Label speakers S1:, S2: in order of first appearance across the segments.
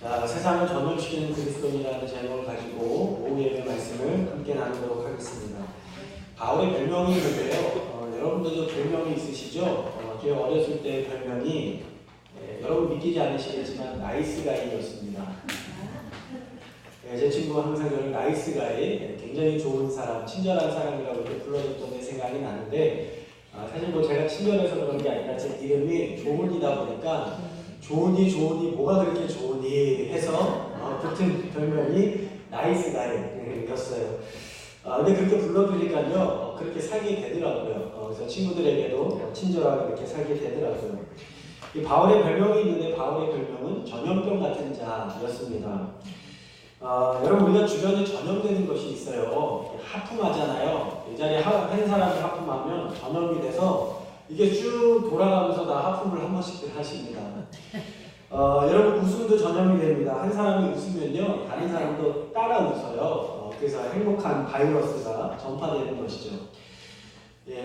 S1: 자, 세상을 전도시키는 그리스도인이라는 제목을 가지고 오후 예배 말씀을 함께 나누도록 하겠습니다. 바울의 별명이 있는데요. 여러분들도 별명이 있으시죠? 제 어렸을 때 별명이 여러분 믿기지 않으시겠지만 나이스가이였습니다. 제 친구가 항상 저를 나이스가이, 굉장히 좋은 사람, 친절한 사람이라고 이렇게 불러줬던 게 생각이 나는데 사실 뭐 제가 친절해서 그런 게 아니라 제 이름이 조은이다 보니까 좋으니 뭐가 그렇게 좋으니 해서 붙은 별명이 나이스가이였어요. 근데 그렇게 불러드리니까요 그렇게 살게 되더라고요. 그래서 친구들에게도 친절하게 이렇게 살게 되더라고요. 이 바울의 별명이 있는데 바울의 별명은 전염병 같은 자였습니다. 여러분 우리가 주변에 전염되는 것이 있어요. 하품하잖아요. 이 자리에 한 사람이 하품하면 전염이 돼서 이게 쭉 돌아가면서 다 하품을 한 번씩 하십니다. 여러분 웃음도 전염이 됩니다. 한 사람이 웃으면요 다른 사람도 따라 웃어요. 그래서 행복한 바이러스가 전파되는 것이죠.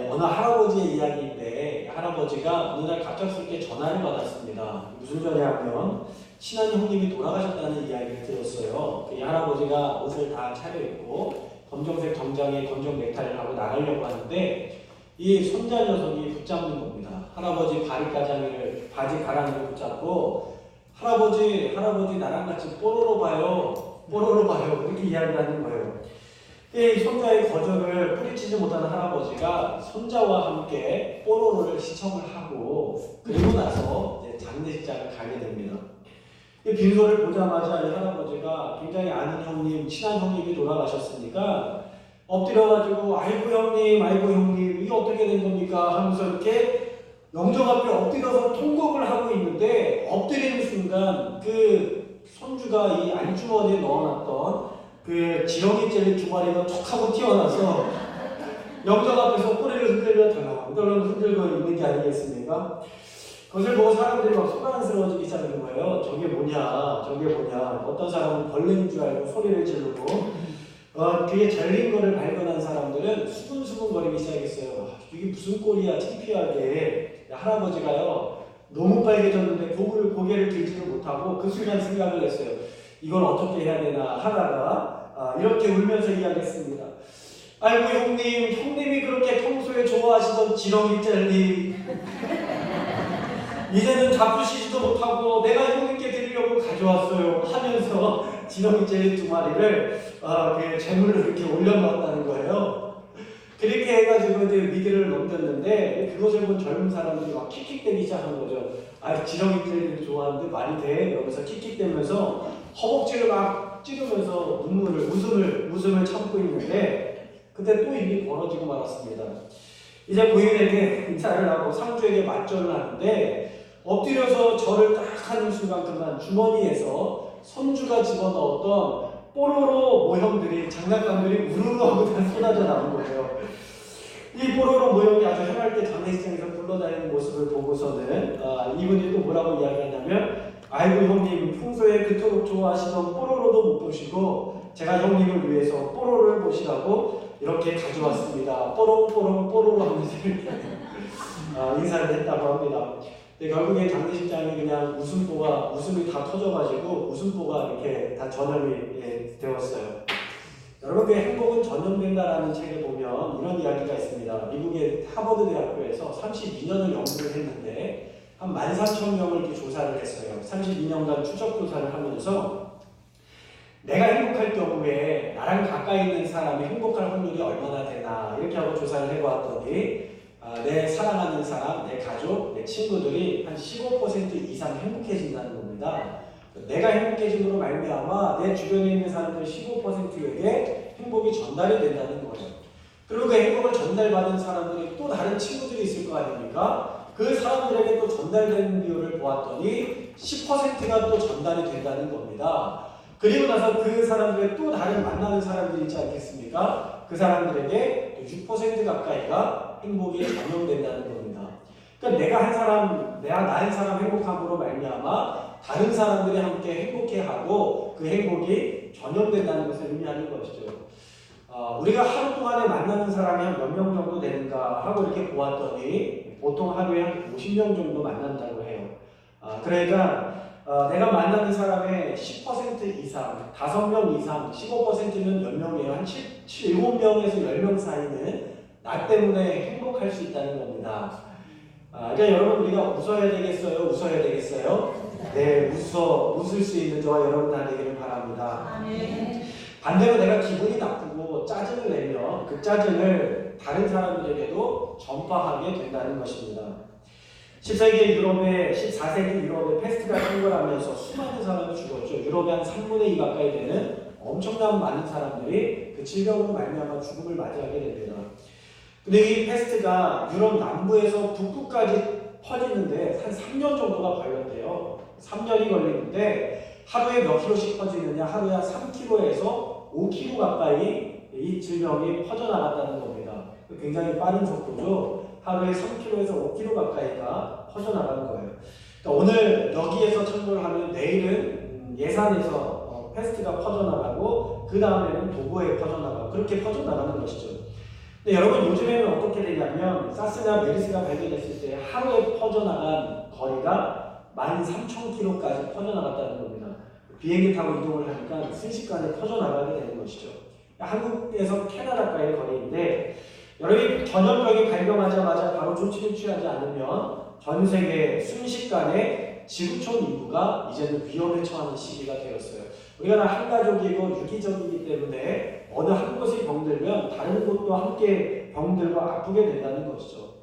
S1: 어느 할아버지의 이야기인데 할아버지가 어느 날 갑작스럽게 전화를 받았습니다. 무슨 전화냐면 친한 형님이 돌아가셨다는 이야기를 들었어요. 이 할아버지가 옷을 다 차려입고 검정색 정장에 검정 넥타이를 하고 나가려고 하는데 이 손자 녀석이 붙잡는 겁니다. 할아버지 바지 가랑이를 붙잡고 할아버지 나랑 같이 뽀로로 봐요 이렇게 이야기를 하는 거예요. 이 손자의 거절을 뿌리치지 못하는 할아버지가 손자와 함께 뽀로로를 시청을 하고 그리고 나서 장례식장을 가게 됩니다. 이 빈소를 보자마자 이 할아버지가 굉장히 아는 형님, 친한 형님이 돌아가셨으니까 엎드려가지고 아이고 형님 이게 어떻게 된 겁니까? 하면서 이렇게 영정 앞에 엎드려서 통곡을 하고 있는데 엎드리는 순간 그 손주가 이 안주머니에 넣어놨던 그 지렁이 젤리 두 마리가 툭 하고 튀어나와서 영정 앞에서 꼬리를 흔들며 흔들고 있는 게 아니겠습니까? 그것을 보고 사람들이 막 소란스러워지기 시작하는 거예요. 저게 뭐냐. 어떤 사람은 벌레인 줄 알고 소리를 지르고 그게 잘린 거를 발견한 사람들은 수근수근거리기 시작했어요. 이게 무슨 꼴이야, 창피하게. 할아버지가요, 너무 빨개졌는데 고개를 들지를 못하고 그 순간 생각을 했어요. 이걸 어떻게 해야 되나 하다가 이렇게 울면서 이야기했습니다. 아이고 형님이 그렇게 평소에 좋아하시던 지렁이 젤리 이제는 잡수시지도 못하고 내가 형님께 드리려고 가져왔어요 하면서 지렁이 젤리 두 마리를 재물로 이렇게 올려놓았다는 거예요. 그렇게 해가지고 이제 위기를 넘겼는데 그것을 본 젊은 사람들이 막 킥킥대기 시작한 거죠. 지렁이 젤리를 좋아하는데 말이 돼? 이러면서 킥킥대면서 허벅지를 막 찌르면서 웃음을 참고 있는데 그때 또 일이 벌어지고 말았습니다. 이제 부인에게 인사를 하고 상주에게 맞절을 하는데 엎드려서 절을 딱 하는 순간 그만 주머니에서 손주가 집어넣었던 뽀로로 모형들이 장난감들이 우르르 하고 다 쏟아져 나온 거예요. 이 뽀로로 모형이 아주 해맑게 장례식장에서 굴러다니는 모습을 보고서는 이분이 또 뭐라고 이야기하냐면 아이고 형님 평소에 그토록 좋아하시던 뽀로로도 못 보시고 제가 형님을 위해서 뽀로로를 보시라고 이렇게 가져왔습니다. 뽀로로 하면서 인사를 했다고 합니다. 근데 결국에 장례식장이 그냥 웃음이 다 터져가지고 웃음보가 이렇게 다 전염이 되었어요. 여러분 그 행복은 전염된다라는 책에 보면 이런 이야기가 있습니다. 미국의 하버드 대학교에서 32년을 연구를 했는데 한 14,000명을 이렇게 조사를 했어요. 32년간 추적 조사를 하면서 내가 행복할 경우에 나랑 가까이 있는 사람이 행복할 확률이 얼마나 되나 이렇게 하고 조사를 해보았더니 내 사랑하는 사람, 내 가족, 내 친구들이 한 15% 이상 행복해진다는 겁니다. 내가 행복해짐으로 말미암아 내 주변에 있는 사람들 15%에게 행복이 전달이 된다는 거예요. 그리고 그 행복을 전달받은 사람들이 또 다른 친구들이 있을 거 아닙니까? 그 사람들에게 또 전달되는 비율을 보았더니 10%가 또 전달이 된다는 겁니다. 그리고 나서 그 사람들의 또 다른 만나는 사람들이 있지 않겠습니까? 그 사람들에게 6% 가까이가 행복이 전염된다는 겁니다. 그러니까 나 한 사람 행복함으로 말미암아 다른 사람들이 함께 행복해하고 그 행복이 전염된다는 것을 의미하는 것이죠. 우리가 하루 동안에 만나는 사람이 한 몇 명 정도 되는가 하고 이렇게 보았더니 보통 하루에 한 50명 정도 만난다고 해요. 그러니까 내가 만나는 사람의 10% 이상, 5명 이상, 15%는 몇 명이에요? 한 7명에서 10명 사이는 나 때문에 행복할 수 있다는 겁니다. 그러니까 여러분 우리가 웃어야 되겠어요? 웃어야 되겠어요? 네, 웃을 수 있는 저와 여러분 다 되기를 바랍니다. 반대로 내가 기분이 나쁘고 짜증을 내면 그 짜증을 다른 사람들에게도 전파하게 된다는 것입니다. 14세기 유럽의 패스트가 창궐하면서 수많은 사람이 죽었죠. 유럽의 한 3분의 2 가까이 되는 엄청난 많은 사람들이 그 질병으로 말미암아 죽음을 맞이하게 됩니다. 근데 이 패스트가 유럽 남부에서 북부까지 퍼지는데 한 3년 정도가 걸렸대요. 3년이 걸리는데 하루에 몇 킬로씩 퍼지느냐? 하루에 한 3km에서 5km 가까이 이 질병이 퍼져나갔다는 겁니다. 굉장히 빠른 속도죠. 하루에 3km에서 5km 가까이가 퍼져나가는 거예요. 그러니까 오늘 여기에서 청구를 하면 내일은 예산에서 패스트가 퍼져나가고 그 다음에는 도구에 퍼져나가고 그렇게 퍼져나가는 것이죠. 근데 여러분 요즘에는 어떻게 되냐면 사스나 메르스가 발견됐을 때 하루에 퍼져나간 거리가 13,000km까지 퍼져나갔다는 겁니다. 비행기 타고 이동을 하니까 순식간에 퍼져나가게 되는 것이죠. 한국에서 캐나다까지의 거리인데 여러분이 전염병이 발병하자마자 바로 조치를 취하지 않으면 전 세계 순식간에 지구촌 인구가 이제는 위험에 처하는 시기가 되었어요. 우리가 다 한 가족이고 유기적이기 때문에 어느 한 곳이 병들면 다른 곳도 함께 병들고 아프게 된다는 것이죠.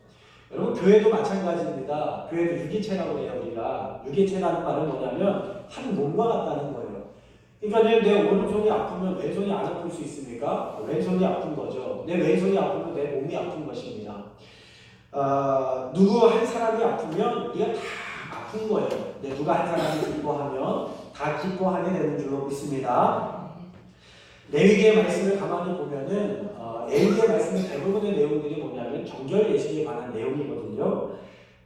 S1: 여러분 교회도 마찬가지입니다. 교회도 유기체라고 해요. 우리가 유기체라는 말은 뭐냐면 한 몸과 같다는 거예요. 그러니까 내 오른손이 아프면 왼손이 안 아플 수 있습니까? 왼손이 아픈 거죠. 내 왼손이 아프면 내 몸이 아픈 것입니다. 누구 한 사람이 아프면 우리가 다 아픈 거예요. 누가 한 사람이 기뻐하면 다 기뻐하게 되는 줄로 믿습니다. 레위기의 말씀을 가만히 보면은 레위기의 말씀의 대부분의 내용들이 뭐냐면 정결 예식에 관한 내용이거든요.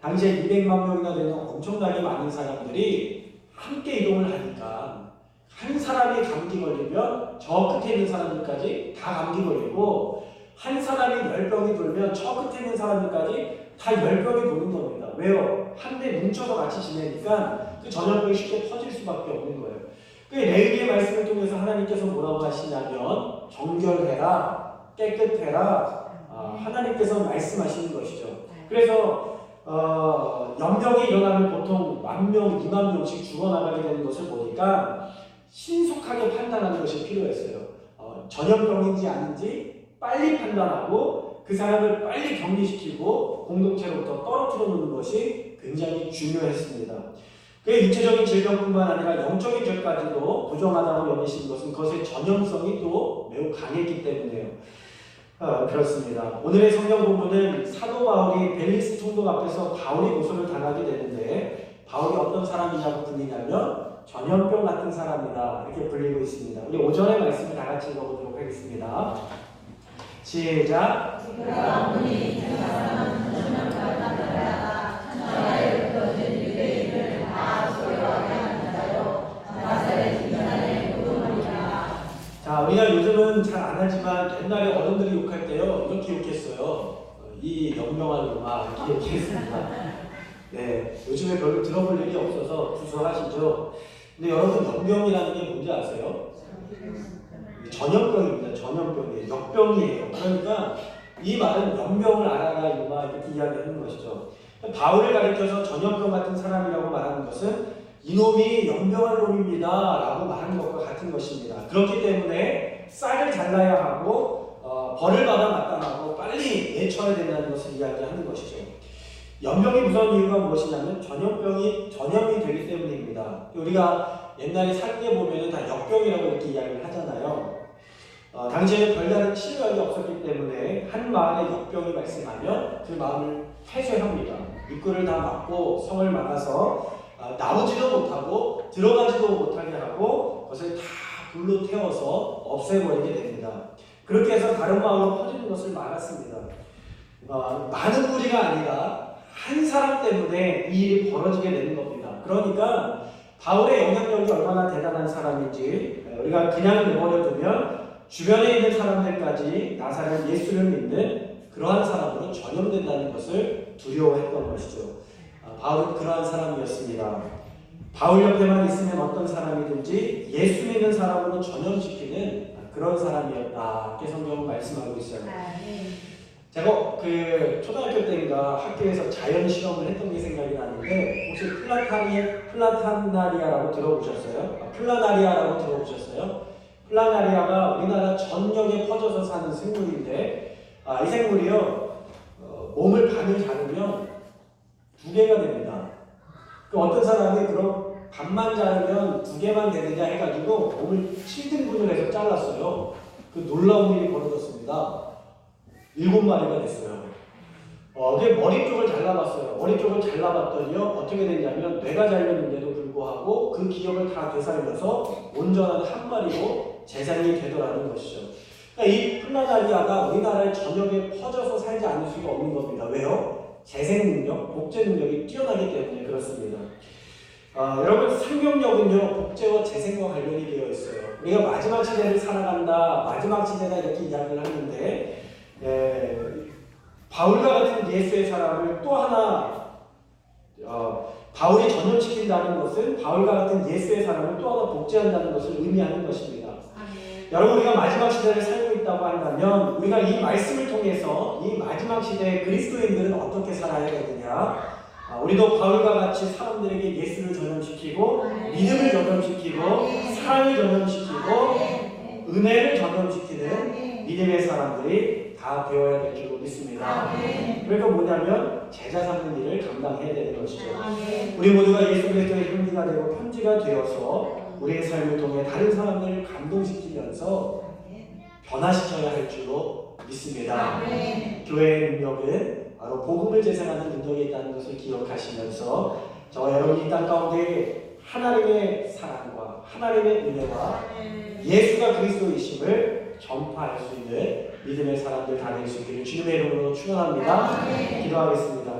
S1: 당시에 200만 명이나 되는 엄청나게 많은 사람들이 함께 이동을 하니까 한 사람이 감기 걸리면 저 끝에 있는 사람들까지 다 감기 걸리고 한 사람이 열병이 돌면 저 끝에 있는 사람들까지 다 열병이 도는 겁니다. 왜요? 한데 뭉쳐서 같이 지내니까 그 전염병이 쉽게 퍼질 수밖에 없는 거예요. 그 레위기의 말씀을 통해서 하나님께서 뭐라고 하시냐면 정결해라, 깨끗해라, 하나님께서 말씀하시는 것이죠. 그래서 연병이 일어나면 보통 10,000명, 20,000명씩 죽어나가게 되는 것을 보니까 신속하게 판단하는 것이 필요했어요. 전염병인지 아닌지 빨리 판단하고 그 사람을 빨리 격리시키고 공동체로부터 떨어뜨려 놓는 것이 굉장히 중요했습니다. 그 육체적인 질병뿐만 아니라 영적인 죄까지도 부정하다고 여기신 것은 그것의 전염성이 또 매우 강했기 때문에요. 그렇습니다. 오늘의 성경 본문은 사도 바울이 벨리스 총독 앞에서 바울이 고소를 당하게 되는데 바울이 어떤 사람이냐고 불리냐면 전염병 같은 사람이다 이렇게 불리고 있습니다. 우리 오전의 말씀을 다 같이 읽어보도록 하겠습니다. 시작. 자, 우리가 요즘은 잘 안 하지만 옛날에 어른들이 욕할 때요 이렇게 욕했어요. 이 연명한 놈아 이렇게 욕했습니다. 네, 요즘에 별로 들어볼 일이 없어서 구수하시죠. 근데 여러분 연병이라는 게 뭔지 아세요? 전염병입니다. 전염병이에요. 역병이에요. 그러니까 이 말은 연병을 알아라 이놈아 이렇게 이야기하는 것이죠. 바울을 가리켜서 전염병 같은 사람이라고 말하는 것은 이놈이 연병한 놈입니다 라고 말하는 것과 같은 것입니다. 그렇기 때문에 쌀을 잘라야 하고 벌을 받아 마땅하고 빨리 내쳐야 된다는 것을 이야기하는 것이죠. 연병이 무서운 이유가 무엇이냐면 전염이 되기 때문입니다. 우리가 옛날에 사기에 보면 다 역병이라고 이렇게 이야기를 하잖아요. 당시에는 별다른 치료약이 없었기 때문에 한 마을에 역병이 발생하면 그 마을을 폐쇄합니다. 입구를 다 막고 성을 막아서 나오지도 못하고 들어가지도 못하게 하고 그것을 다 불로 태워서 없애버리게 됩니다. 그렇게 해서 다른 마을로 퍼지는 것을 막았습니다. 많은 무리가 아니라 한 사람 때문에 이 일이 벌어지게 되는 겁니다. 그러니까 바울의 영향력이 얼마나 대단한 사람인지 우리가 그냥 내버려두면 주변에 있는 사람들까지 나사렛 예수를 믿는 그러한 사람으로 전염된다는 것을 두려워했던 것이죠. 바울은 그러한 사람이었습니다. 바울 옆에만 있으면 어떤 사람이든지 예수 믿는 사람으로 전염시키는 그런 사람이었다. 이렇게 성경은 말씀하고 있어요. 제가 그 초등학교 때인가 학교에서 자연 실험을 했던 게 생각이 나는데 혹시 플라타나리아라고 들어보셨어요? 플라나리아라고 들어보셨어요? 플라나리아가 우리나라 전역에 퍼져서 사는 생물인데 이 생물이요 몸을 반을 자르면 2개가 됩니다. 그 어떤 사람이 그럼 반만 자르면 2개만 되느냐 해가지고 몸을 7등분을 해서 잘랐어요. 그 놀라운 일이 벌어졌습니다. 7마리가 됐어요. 그게 머리 쪽을 잘라봤어요. 머리 쪽을 잘라봤더니요 어떻게 됐냐면 뇌가 잘렸는데도 불구하고 그 기억을 다 되살려서 온전한 한 마리로 재생이 되더라는 것이죠. 그러니까 이 플라나리아가 우리나라의 전역에 퍼져서 살지 않을 수가 없는 겁니다. 왜요? 재생 능력, 복제 능력이 뛰어나기 때문에 그렇습니다. 여러분 상경력은요 복제와 재생과 관련이 되어 있어요. 우리가 마지막 시대를 살아간다, 마지막 시대다 이렇게 이야기를 하는데 바울과 같은 예수의 사람을 또 하나 바울이 전염시킨다는 것은 바울과 같은 예수의 사람을 또 하나 복제한다는 것을 의미하는 것입니다. 여러분 우리가 마지막 시대를 살고 있다고 한다면 우리가 이 말씀을 통해서 이 마지막 시대의 그리스도인들은 어떻게 살아야 되느냐, 우리도 바울과 같이 사람들에게 예수를 전염시키고 믿음을 전염시키고 사랑을 전염시키고 은혜를 전염시키는 믿음의 사람들이 다 되어야 될 줄 믿습니다. 그러니까 뭐냐면 제자 삼는 일을 감당해야 되는 것이죠. 우리 모두가 예수 그리스도의 형제가 되고 편지가 되어서 우리의 삶을 통해 다른 사람들을 감동시키면서 변화시켜야 할 줄로 믿습니다. 교회의 능력은 바로 복음을 재생하는 능력이 있다는 것을 기억하시면서 저와 여러분이 이 땅 가운데 하나님의 사랑과 하나님의 은혜와 예수가 그리스도이심을 전파할 수 있는 믿음의 사람들 다 될 수 있기를 주님의 이름으로 축원합니다. 기도하겠습니다.